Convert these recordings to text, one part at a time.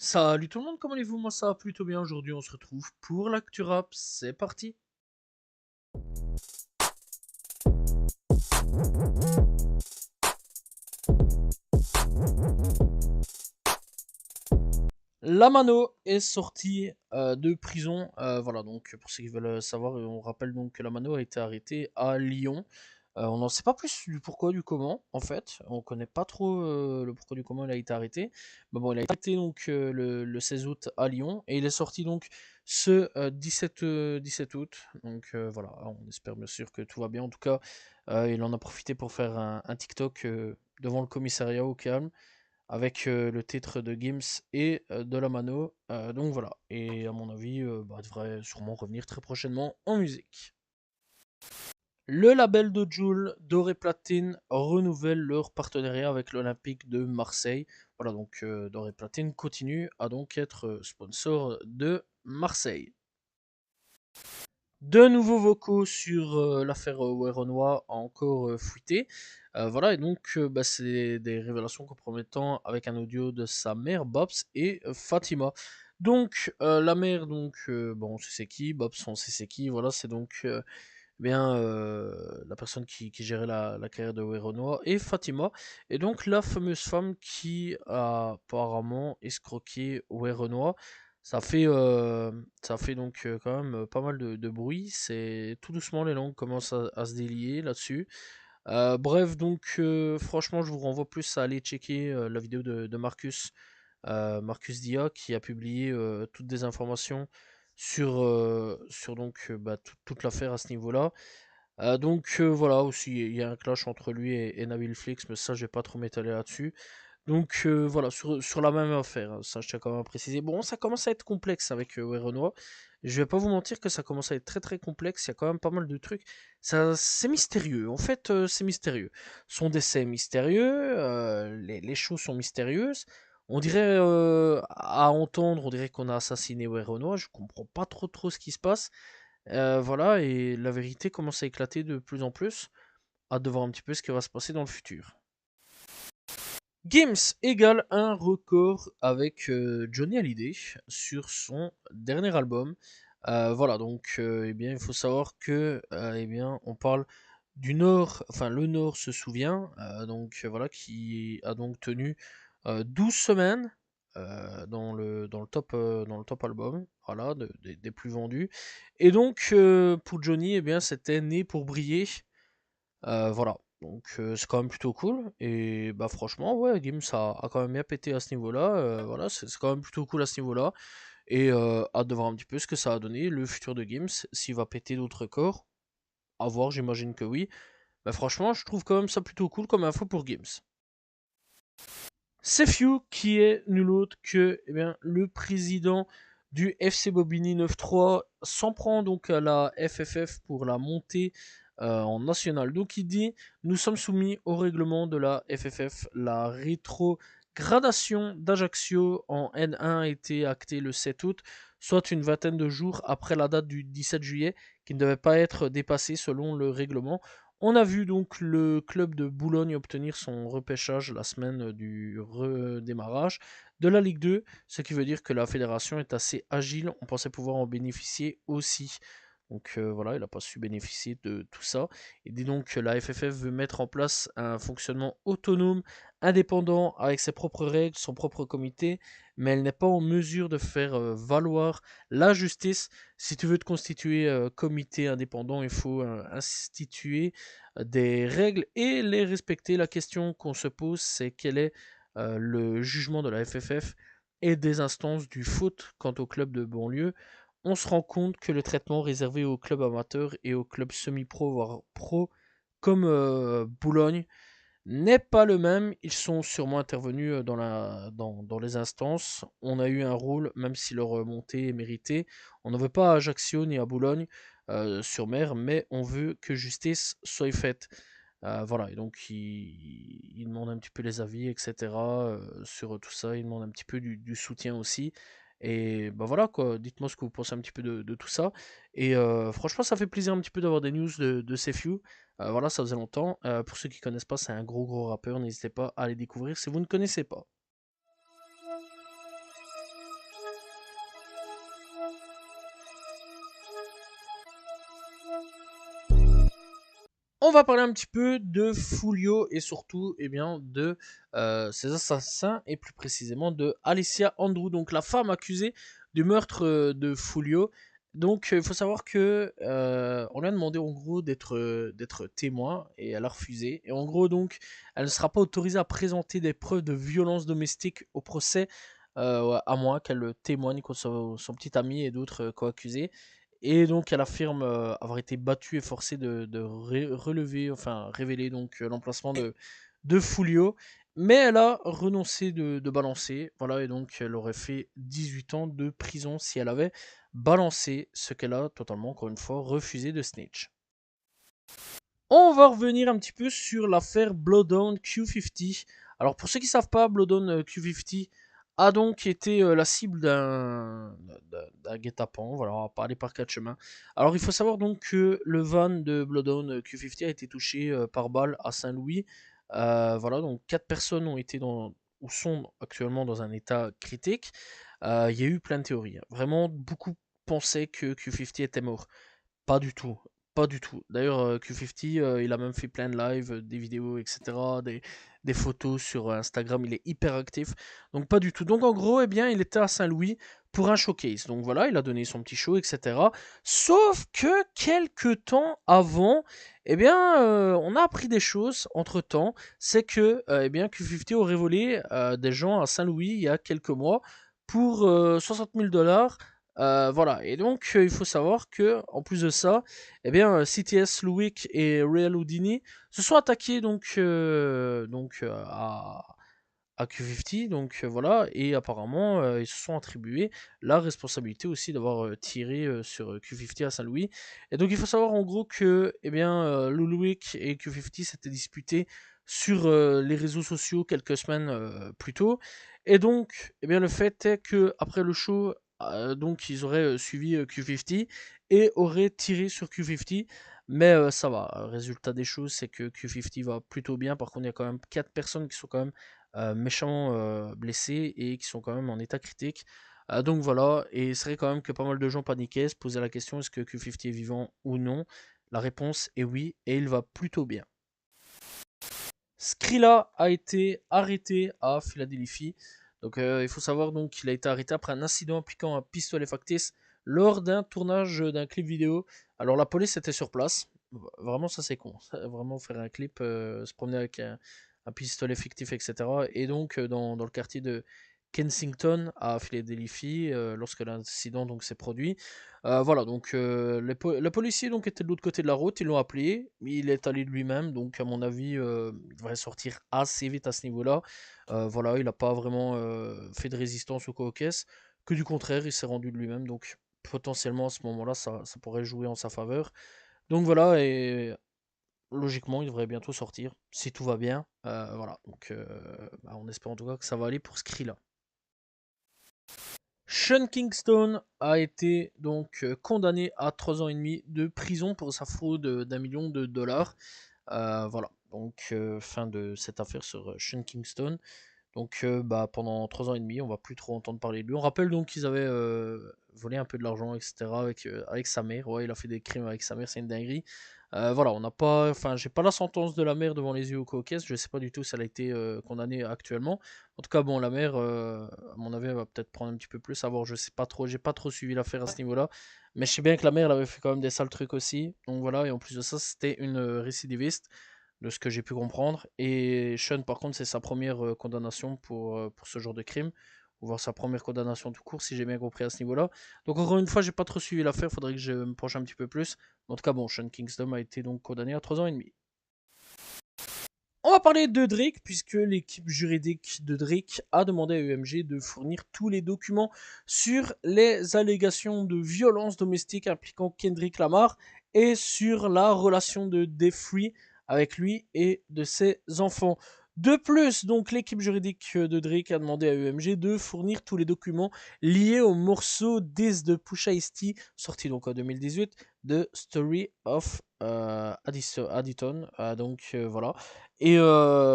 Salut tout le monde, comment allez-vous? Moi ça va plutôt bien. Aujourd'hui on se retrouve pour l'actu rap, c'est parti. La Mano est sortie de prison. Voilà, donc pour ceux qui veulent savoir, on rappelle donc que la Mano a été arrêtée à Lyon. On n'en sait pas plus du pourquoi, du comment, en fait. On connaît pas trop le pourquoi du comment il a été arrêté. Mais bon, il a été arrêté donc le 16 août à Lyon. Et il est sorti donc ce 17 août. Donc voilà, on espère bien sûr que tout va bien. En tout cas, il en a profité pour faire un TikTok devant le commissariat au calme avec le titre de Gims et de la Mano. Donc voilà, et à mon avis, bah, devrait sûrement revenir très prochainement en musique. Le label de Jul, Doré Platine, renouvelle leur partenariat avec l'Olympique de Marseille. Voilà, donc Doré Platine continue à donc être sponsor de Marseille. De nouveaux vocaux sur l'affaire Werenoi encore fuité. Voilà, et donc bah, c'est des révélations compromettantes avec un audio de sa mère, Babs, et Fatima. Donc, la mère, donc, bon, on sait c'est qui, Babs, on sait c'est qui, voilà, c'est donc la personne qui gérait la carrière de Werenoi, et Fatima, et donc la fameuse femme qui a apparemment escroqué Werenoi. Ça fait donc quand même pas mal de bruit. C'est tout doucement les langues commencent à se délier là-dessus. Bref, donc franchement, je vous renvoie plus à aller checker la vidéo de Marcus, Marcus Dia, qui a publié toutes des informations sur donc bah, toute l'affaire à ce niveau-là. Donc voilà, aussi il y a un clash entre lui et Nabil Flix, mais ça je vais pas trop m'étaler là-dessus. Donc voilà, sur la même affaire, hein, ça je tiens quand même à préciser. Bon, ça commence à être complexe avec Renoir. Je vais pas vous mentir que ça commence à être très très complexe, il y a quand même pas mal de trucs. Ça, c'est mystérieux, en fait c'est mystérieux. Son décès est mystérieux, les choses sont mystérieuses. On dirait, à entendre, on dirait qu'on a assassiné Renoir, je comprends pas trop ce qui se passe. Voilà, et la vérité commence à éclater de plus en plus. Hâte de voir un petit peu ce qui va se passer dans le futur. Gims égale un record avec Johnny Hallyday sur son dernier album. Voilà, donc eh bien, il faut savoir que eh bien, on parle du Nord, enfin le Nord se souvient, donc voilà, qui a donc tenu 12 semaines dans le top album, voilà, des plus vendus. Et donc pour Johnny, eh bien, c'était né pour briller. Voilà, donc c'est quand même plutôt cool. Et bah franchement, ouais, Gims a quand même bien pété à ce niveau-là. Voilà, c'est quand même plutôt cool à ce niveau-là. Et hâte de voir un petit peu ce que ça a donné, le futur de Gims, s'il va péter d'autres records. À voir, j'imagine que oui. Bah franchement, je trouve quand même ça plutôt cool comme info pour Gims. C'est Few qui est nul autre que eh bien, le président du FC Bobigny 9-3 s'en prend donc à la FFF pour la montée en national. Donc il dit nous sommes soumis au règlement de la FFF. La rétrogradation d'Ajaccio en N1 a été actée le 7 août, soit une vingtaine de jours après la date du 17 juillet, qui ne devait pas être dépassée selon le règlement. On a vu donc le club de Boulogne obtenir son repêchage la semaine du redémarrage de la Ligue 2, ce qui veut dire que la fédération est assez agile. On pensait pouvoir en bénéficier aussi. Donc voilà, il n'a pas su bénéficier de tout ça. Il dit donc que la FFF veut mettre en place un fonctionnement autonome, indépendant, avec ses propres règles, son propre comité, mais elle n'est pas en mesure de faire valoir la justice. Si tu veux te constituer comité indépendant, il faut instituer des règles et les respecter. La question qu'on se pose, c'est quel est le jugement de la FFF et des instances du foot quant au club de banlieue. On se rend compte que le traitement réservé aux clubs amateurs et aux clubs semi-pro, voire pro, comme Boulogne, n'est pas le même. Ils sont sûrement intervenus dans les instances. On a eu un rôle, même si leur montée est méritée. On ne veut pas à Ajaccio ni à Boulogne sur mer, mais on veut que justice soit faite. Voilà, et donc il demande un petit peu les avis, etc. Sur tout ça. Il demande un petit peu du soutien aussi. Et bah voilà quoi, dites-moi ce que vous pensez un petit peu de tout ça. Et franchement, ça fait plaisir un petit peu d'avoir des news de Sefiu. Voilà, ça faisait longtemps. Pour ceux qui connaissent pas, c'est un gros rappeur. N'hésitez pas à les découvrir si vous ne connaissez pas. On va parler un petit peu de Foolio et surtout eh bien, de ses assassins et plus précisément de Alicia Andrew, donc la femme accusée du meurtre de Foolio. Donc il faut savoir que on lui a demandé en gros d'être témoin et elle a refusé. Et en gros donc elle ne sera pas autorisée à présenter des preuves de violence domestique au procès à moins qu'elle témoigne contre son petit ami et d'autres co-accusés. Et donc elle affirme avoir été battue et forcée de relever, enfin révéler donc l'emplacement de Foolio. Mais elle a renoncé de balancer, voilà, et donc elle aurait fait 18 ans de prison si elle avait balancé, ce qu'elle a totalement, encore une fois, refusé de snitch. On va revenir un petit peu sur l'affaire Blowdown Q50. Alors pour ceux qui ne savent pas, Blowdown Q50 a donc été la cible d'un guet-apens. Voilà, on va pas aller par quatre chemins. Alors il faut savoir donc que le van de Blowdown Q50 a été touché par balle à Saint-Louis. Voilà, donc 4 personnes ont été dans ou sont actuellement dans un état critique. Il y a eu plein de théories, hein. Vraiment, beaucoup pensaient que Q50 était mort. Pas du tout. Pas du tout. D'ailleurs, Q50, il a même fait plein de lives, des vidéos, etc., des photos sur Instagram. Il est hyper actif. Donc, pas du tout. Donc, en gros, eh bien, il était à Saint-Louis pour un showcase. Donc, voilà, il a donné son petit show, etc. Sauf que quelques temps avant, eh bien, on a appris des choses entre-temps. C'est que, eh bien, Q50 aurait volé des gens à Saint-Louis il y a quelques mois pour 60 000 dollars. Voilà, et donc il faut savoir que en plus de ça, eh bien CTS Louick et Real Houdini se sont attaqués à Q50, donc voilà, et apparemment ils se sont attribués la responsabilité aussi d'avoir tiré sur Q50 à Saint-Louis. Et donc il faut savoir en gros que eh bien Louick et Q50 s'étaient disputés sur les réseaux sociaux quelques semaines plus tôt. Et donc, eh bien, le fait est que après le show, donc ils auraient suivi Q50 et auraient tiré sur Q50. Mais ça va. Résultat des choses, c'est que Q50 va plutôt bien. Par contre, il y a quand même 4 personnes qui sont quand même méchamment blessées et qui sont quand même en état critique. Donc voilà, et c'est vrai quand même que pas mal de gens paniquaient, se posaient la question est-ce que Q50 est vivant ou non. La réponse est oui, et il va plutôt bien. Skrilla a été arrêté à Philadelphie. Donc il faut savoir donc qu'il a été arrêté après un incident impliquant un pistolet factice lors d'un tournage d'un clip vidéo. Alors la police était sur place. Vraiment ça c'est con. Vraiment faire un clip, se promener avec un pistolet fictif, etc. Et donc dans le quartier de Kensington à Philadelphie, lorsque l'incident donc s'est produit. Voilà, donc le policier donc était de l'autre côté de la route, ils l'ont appelé, il est allé de lui-même, donc à mon avis, il devrait sortir assez vite à ce niveau-là. Voilà, il n'a pas vraiment fait de résistance au co-caisse, que du contraire, il s'est rendu de lui-même, donc potentiellement à ce moment-là, ça pourrait jouer en sa faveur. Donc voilà, et logiquement, il devrait bientôt sortir, si tout va bien. Voilà, donc bah, on espère en tout cas que ça va aller pour ce cri-là. Sean Kingston a été donc condamné à 3 ans et demi de prison pour sa fraude d'1 million de dollars. Voilà, donc fin de cette affaire sur Sean Kingston. Donc bah, pendant 3 ans et demi, on va plus trop entendre parler de lui. On rappelle donc qu'ils avaient volé un peu de l'argent, etc. avec sa mère. Ouais, il a fait des crimes avec sa mère, c'est une dinguerie. Voilà, on n'a pas, enfin, j'ai pas la sentence de la mère devant les yeux au caucus. Je sais pas du tout si elle a été condamnée actuellement. En tout cas, bon, la mère, à mon avis, elle va peut-être prendre un petit peu plus. À voir, je sais pas trop, j'ai pas trop suivi l'affaire à ce niveau-là. Mais je sais bien que la mère, elle avait fait quand même des sales trucs aussi. Donc voilà, et en plus de ça, c'était une récidiviste de ce que j'ai pu comprendre. Et Sean, par contre, c'est sa première condamnation pour ce genre de crime, ou voir sa première condamnation tout court, si j'ai bien compris à ce niveau-là. Donc, encore une fois, j'ai pas trop suivi l'affaire, faudrait que je me penche un petit peu plus. En tout cas, bon, Sean Kingston a été donc condamné à 3 ans et demi. On va parler de Drake, puisque l'équipe juridique de Drake a demandé à UMG de fournir tous les documents sur les allégations de violence domestique impliquant Kendrick Lamar et sur la relation de Defree avec lui et de ses enfants. De plus, donc l'équipe juridique de Drake a demandé à UMG de fournir tous les documents liés au morceau This de Pusha T, sorti donc en 2018, de Story of Additon. Donc voilà. Et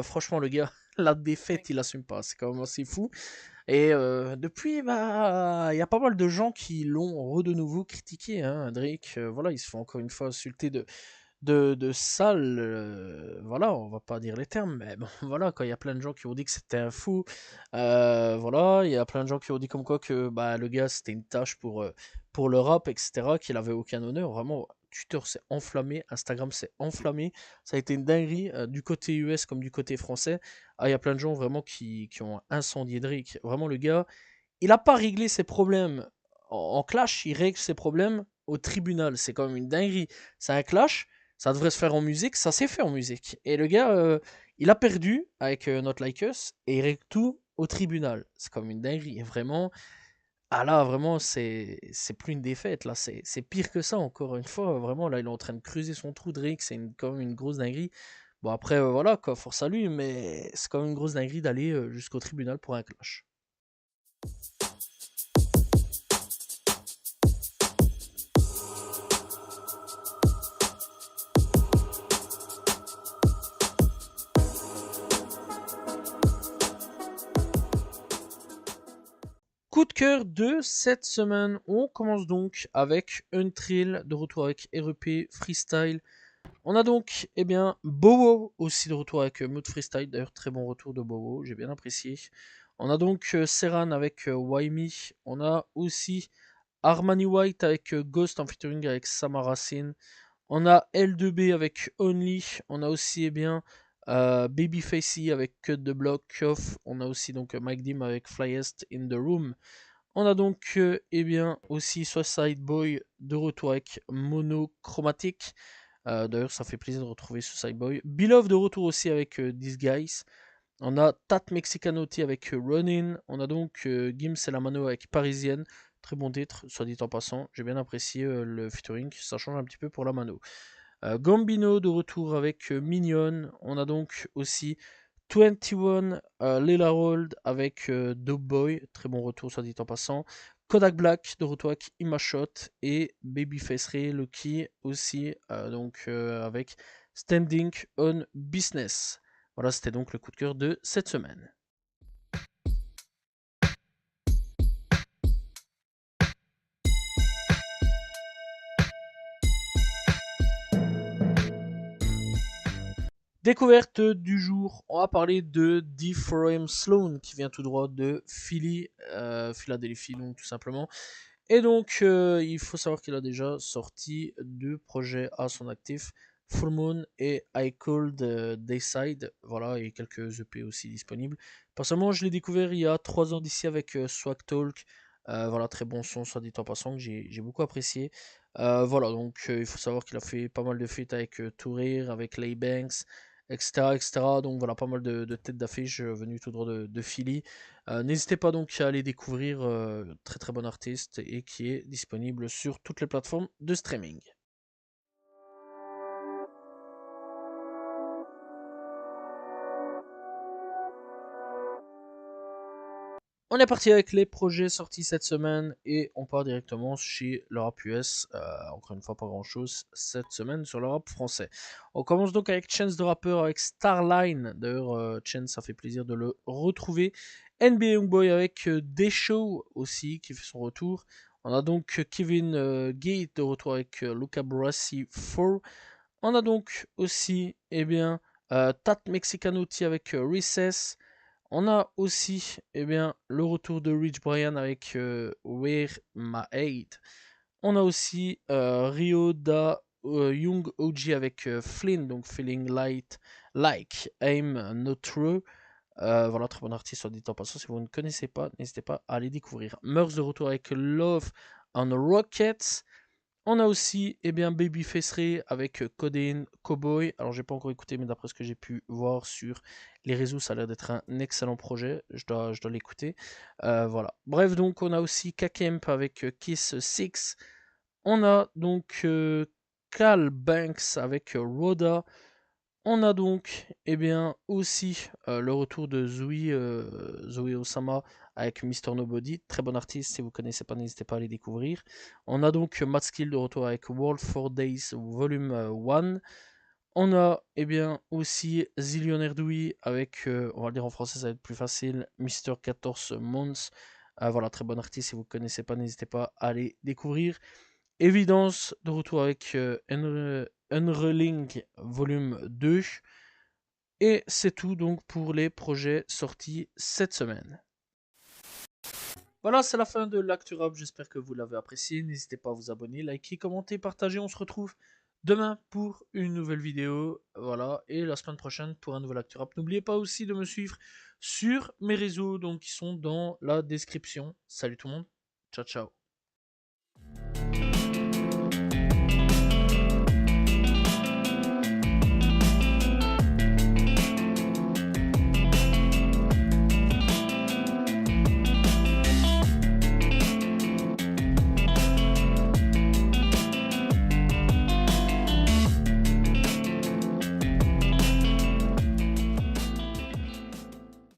franchement, le gars, la défaite, il assume pas. C'est quand même assez fou. Et depuis, bah, il y a pas mal de gens qui l'ont de nouveau critiqué, hein, Drake. Voilà, il se fait encore une fois insulter de salles, voilà, on va pas dire les termes, mais bon, voilà, quand il y a plein de gens qui ont dit que c'était un fou, voilà, il y a plein de gens qui ont dit comme quoi que bah, le gars c'était une tâche pour le rap, etc., qu'il avait aucun honneur. Vraiment, Twitter s'est enflammé, Instagram s'est enflammé, ça a été une dinguerie, du côté US comme du côté français. Ah, il y a plein de gens vraiment qui ont incendié Drake. Vraiment, le gars, il a pas réglé ses problèmes en clash, il règle ses problèmes au tribunal. C'est quand même une dinguerie. C'est un clash, ça devrait se faire en musique, ça s'est fait en musique. Et le gars, il a perdu avec Not Like Us et il règle tout au tribunal. C'est comme une dinguerie. Et vraiment, ah là, vraiment, c'est plus une défaite. Là, c'est pire que ça, encore une fois. Vraiment, là, il est en train de creuser son trou, Drake. C'est quand même une grosse dinguerie. Bon, après, voilà, quoi, force à lui, mais c'est quand même une grosse dinguerie d'aller jusqu'au tribunal pour un clash. Coup de cœur de cette semaine, on commence donc avec Untrill, de retour avec REP Freestyle. On a donc, eh bien, Bowo aussi de retour avec Mode Freestyle, d'ailleurs très bon retour de Bowo, j'ai bien apprécié. On a donc Serran avec Waimi, on a aussi Armani White avec Ghost en featuring avec Samara Sin. On a L2B avec Only. On a aussi Babyfacey avec Cut the Block Off. On a aussi donc Mike Dim avec Flyest in the Room. On a donc aussi Suicide Boy de retour avec Monochromatic. D'ailleurs, ça fait plaisir de retrouver Suicide Boy. Beloved de retour aussi avec These Guys. On a Tat Mexicanotti avec Ronin. On a donc Gims et la Mano avec Parisienne. Très bon titre, soit dit en passant. J'ai bien apprécié le featuring. Ça change un petit peu pour la Mano. Gambino de retour avec Minion. On a donc aussi 21 Lila Rold avec Dope Boy. Très bon retour, soit dit en passant. Kodak Black de retour avec Imashot. Et Babyface Ray Lucky aussi. Avec Standing on Business. Voilà, c'était donc le coup de cœur de cette semaine. Découverte du jour, on va parler de Deforeign Sloan qui vient tout droit de Philly, Philadelphie donc tout simplement. Et donc il faut savoir qu'il a déjà sorti deux projets à son actif, Full Moon et I Called Dayside, voilà, et quelques EP aussi disponibles. Personnellement, je l'ai découvert il y a 3 ans d'ici avec Swag Talk, voilà, très bon son, soit dit en passant, que j'ai beaucoup apprécié. Voilà, donc il faut savoir qu'il a fait pas mal de feats avec Tourir, avec Lay Banks, etc., etc. Donc voilà, pas mal de têtes d'affiche venues tout droit de Philly. N'hésitez pas donc à aller découvrir, très très bon artiste et qui est disponible sur toutes les plateformes de streaming. On est parti avec les projets sortis cette semaine et on part directement chez le rap US. Encore une fois, pas grand chose cette semaine sur le rap français. On commence donc avec Chance de rappeur avec Starline. D'ailleurs, Chance, ça fait plaisir de le retrouver. NBA Youngboy avec Show aussi qui fait son retour. On a donc Kevin Gate de retour avec Luca Brasi 4. On a donc aussi Tat Mexicanotti avec Recess. On a aussi le retour de Rich Brian avec Where My Aid. On a aussi Rio da Young OG avec Flynn, donc Feeling Light Like I'm Not True. Voilà, très bon artiste, soit dit en passant. Si vous ne connaissez pas, n'hésitez pas à aller découvrir. Meurs de retour avec Love on Rockets. On a aussi Babyface Ray avec Codeine Cowboy. Alors j'ai pas encore écouté, mais d'après ce que j'ai pu voir sur les réseaux, ça a l'air d'être un excellent projet. Je dois l'écouter. Voilà. Bref, donc on a aussi Kakemp avec Kiss 6. On a donc Cal Banks avec Roda. On a donc aussi le retour de Zoe Osama avec Mr. Nobody, très bon artiste, si vous ne connaissez pas, n'hésitez pas à les découvrir. On a donc Matt Skill de retour avec World 4 Days Volume 1. On a aussi Zillionaire Dewey avec, on va le dire en français, ça va être plus facile, Mr. 14 Months. Voilà, très bon artiste, si vous ne connaissez pas, n'hésitez pas à les découvrir. Évidence de retour avec Unrealing volume 2. Et c'est tout donc pour les projets sortis cette semaine. Voilà, c'est la fin de l'ActuRap. J'espère que vous l'avez apprécié. N'hésitez pas à vous abonner, liker, commenter, partager. On se retrouve demain pour une nouvelle vidéo. Voilà, et la semaine prochaine pour un nouvel ActuRap. N'oubliez pas aussi de me suivre sur mes réseaux, donc qui sont dans la description. Salut tout le monde. Ciao, ciao.